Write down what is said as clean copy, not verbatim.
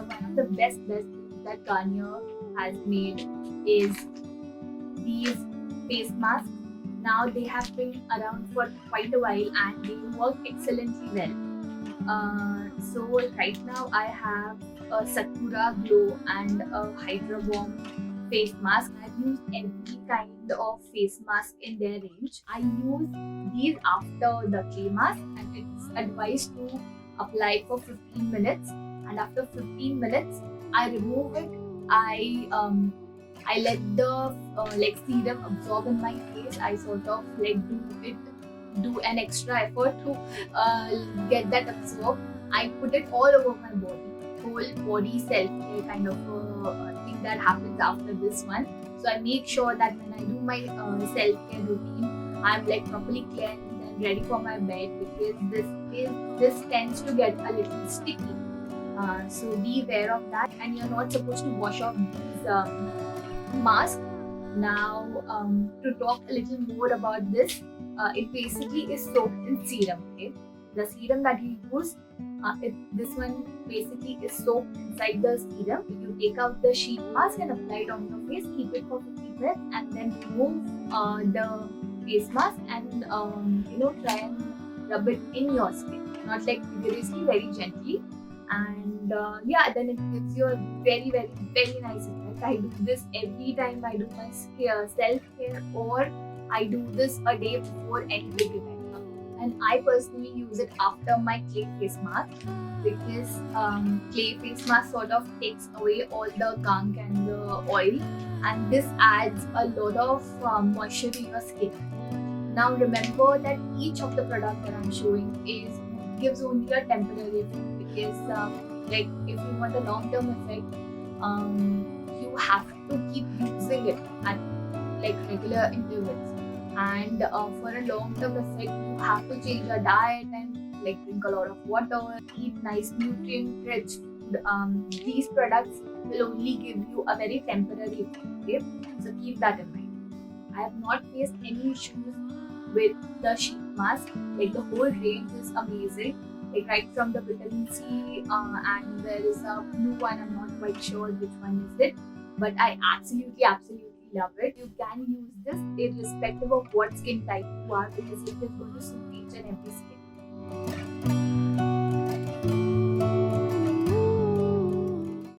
one of the best things that Garnier has made is these face masks. Now they have been around for quite a while and they work excellently well. So right now I have a Sakura Glow and a Hydra face mask. I've used every kind of face mask in their range. I use these after the clay mask and it's advised to apply for 15 minutes, and after 15 minutes I remove it. I let the serum absorb in my face. I sort of do an extra effort to get that absorbed. I put it all over my body, whole body self-care kind of thing that happens after this one. So I make sure that when I do my self-care routine, I'm properly cleansed and ready for my bed, because this tends to get a little sticky. So be aware of that, and you're not supposed to wash off these masks. Now to talk a little more about this, it basically is soaked in serum. Okay, the serum that you use, this one basically is soaked inside the serum. You take out the sheet mask and apply it on your face, keep it for 15 minutes, and then remove the face mask and try and rub it in your skin, not vigorously, very gently. And then it gives you a very, very, very nice effect. I do this every time I do my self-care, or I do this a day before any big event. And I personally use it after my clay face mask, because clay face mask sort of takes away all the gunk and the oil, and this adds a lot of moisture to your skin. Now remember that each of the products that I'm showing gives only a temporary effect, because if you want a long-term effect, you have to keep using it at regular intervals. And for a long-term effect, you have to change your diet and drink a lot of water, eat nice nutrient-rich food. These products will only give you a very temporary effect. Okay? So keep that in mind. I have not faced any issues with the sheet mask. The whole range is amazing. Right from the vitamin C, and there is a blue one. I'm not quite sure which one is it, but I absolutely love it. You can use this irrespective of what skin type you are, because it is going to suit each and every skin.